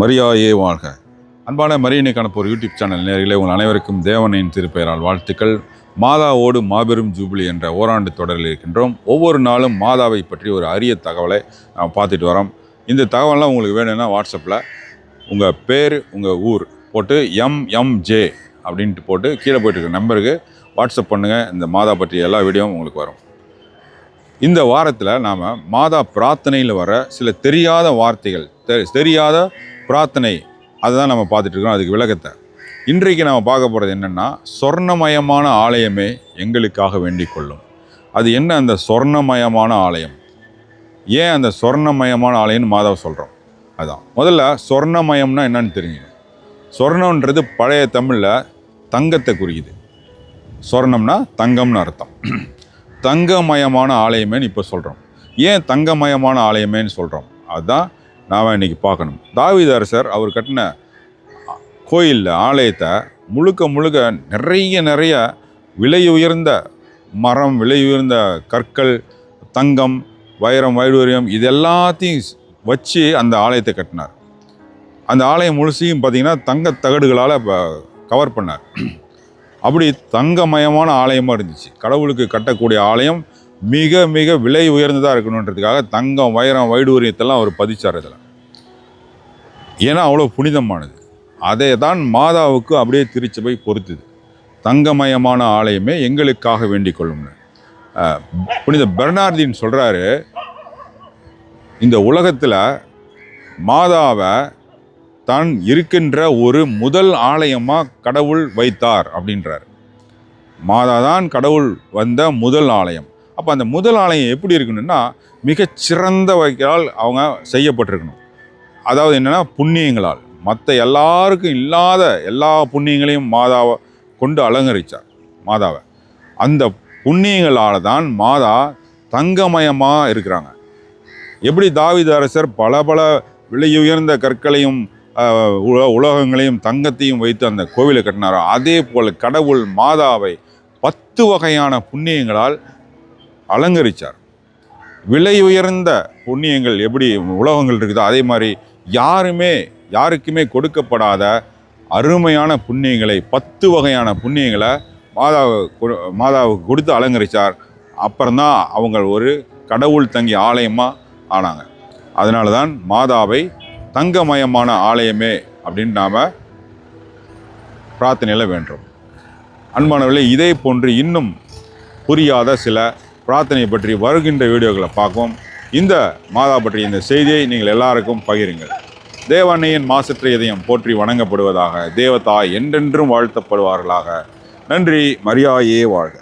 மரியாயே வாழ்க. அன்பான மரியனை காணப்போர் யூடியூப் சேனல் நேயர்களே, உங்கள் அனைவருக்கும் தேவனின் திருப்பெயரால் வாழ்த்துக்கள். மாதாவோடு மாபெரும் ஜூபிலி என்ற ஓராண்டு தொடரில் இருக்கின்றோம். ஒவ்வொரு நாளும் மாதாவை பற்றி ஒரு அரிய தகவலை நாம் பார்த்துட்டு வரோம். இந்த தகவலாம் உங்களுக்கு வேணும்னா வாட்ஸ்அப்பில் உங்கள் பேர், உங்கள் ஊர் போட்டு MMJ அப்படின்ட்டு போட்டு கீழே போய்ட்டு நம்பருக்கு வாட்ஸ்அப் பண்ணுங்கள். இந்த மாதா பற்றி எல்லா வீடியோவும் உங்களுக்கு வரும். இந்த வாரத்தில் நாம் மாதா பிரார்த்தனையில் வர சில தெரியாத வார்த்தைகள், தெரியாத பிரார்த்தனை, அதுதான் நம்ம பார்த்துட்ருக்கோம். அதுக்கு விளக்கத்தை இன்றைக்கு நாம் பார்க்க போகிறது என்னென்னா, சொர்ணமயமான ஆலயமே எங்களுக்காக வேண்டிக் கொள்ளும். அது என்ன அந்த சொர்ணமயமான ஆலயம்? ஏன் அந்த சொர்ணமயமான ஆலயம்னு மாதாவை சொல்கிறோம்? அதுதான் முதல்ல சொர்ணமயம்னா என்னன்னு தெரிஞ்சுக்கணும். சொர்ணம்ன்றது பழைய தமிழில் தங்கத்தை குறிக்குது. சொர்ணம்னா தங்கம்னு அர்த்தம். தங்கமயமான ஆலயமேன்னு இப்போ சொல்கிறோம். ஏன் தங்கமயமான ஆலயமேன்னு சொல்கிறோம்? அதுதான் நாம் இன்றைக்கி பார்க்கணும். தாவீது அரசர் அவர் கட்டின கோயிலில் ஆலயத்தை முழுக்க நிறைய விலை உயர்ந்த மரம், விலை உயர்ந்த கற்கள், தங்கம், வைரம், வைடூரியம் இது எல்லாத்தையும் வச்சு அந்த ஆலயத்தை கட்டினார். அந்த ஆலயம் முழுசையும் பார்த்திங்கன்னா தங்க தகடுகளால் கவர் பண்ணார். அப்படி தங்கமயமான ஆலயமாக இருந்துச்சு. கடவுளுக்கு கட்டக்கூடிய ஆலயம் மிக விலை உயர்ந்ததாக இருக்கணுன்றதுக்காக தங்கம், வைரம், வைடூரியத்தெல்லாம் அவர் பதிச்சார் இதில். ஏன்னா அவ்வளோ புனிதமானது. அதை தான் மாதாவுக்கு அப்படியே திருச்சபை பொறுத்துது. தங்கமயமான ஆலயமே எங்களுக்காக வேண்டிக் கொள்ளும்னு புனித பெர்னார்தின் சொல்கிறாரு, இந்த உலகத்தில் மாதாவை தான் இருக்கின்ற ஒரு முதல் ஆலயமாக கடவுள் வைத்தார் அப்படின்றார். மாதா தான் கடவுள் வந்த முதல் ஆலயம். அப்போ அந்த முதல் ஆலயம் எப்படி இருக்கணும்னா, மிகச்சிறந்த வகையால் அவங்க செய்யப்பட்டிருக்கணும். அதாவது என்னென்னா, புண்ணியங்களால், மற்ற எல்லாருக்கும் இல்லாத எல்லா புண்ணியங்களையும் மாதாவை கொண்டு அலங்கரித்தார் மாதாவை. அந்த புண்ணியங்களால் தான் மாதா தங்கமயமாக இருக்கிறாங்க. எப்படி தாவீது அரசர் பல விலையுயர்ந்த கற்களையும் உலோகங்களையும் தங்கத்தையும் வைத்து அந்த கோவிலை கட்டினாரோ, அதே போல் கடவுள் மாதாவை 10 வகையான புண்ணியங்களால் அலங்கரித்தார். விலை உயர்ந்த புண்ணியங்கள் எப்படி உலோகங்கள் இருக்குதோ, அதே மாதிரி யாருக்குமே கொடுக்கப்படாத அருமையான புண்ணியங்களை, 10 வகையான புண்ணியங்களை மாதாவுக்கு கொடுத்து அலங்கரித்தார். அப்புறம்தான் அவங்க ஒரு கடவுள் தங்கிய ஆலயமாக ஆனாங்க. அதனால தான் மாதாவை தங்கமயமான ஆலயமே அப்படின்னு நாம் பிரார்த்தனையில் வேண்டுறோம். அன்பானவர்களே, இதே போன்று இன்னும் புரியாத சில பிரார்த்தனை பற்றி வருகின்ற வீடியோக்களை பார்ப்போம். இந்த மாதா பற்றி இந்த செய்தியை நீங்கள் எல்லாருக்கும் பகிருங்கள். தேவன்னையின் மாசற்ற இதயம் போற்றி வணங்கப்படுவதாக. தேவதாய் என்றென்றும் வாழ்த்தப்படுவார்களாக. நன்றி. மரியாயே வாழ்க.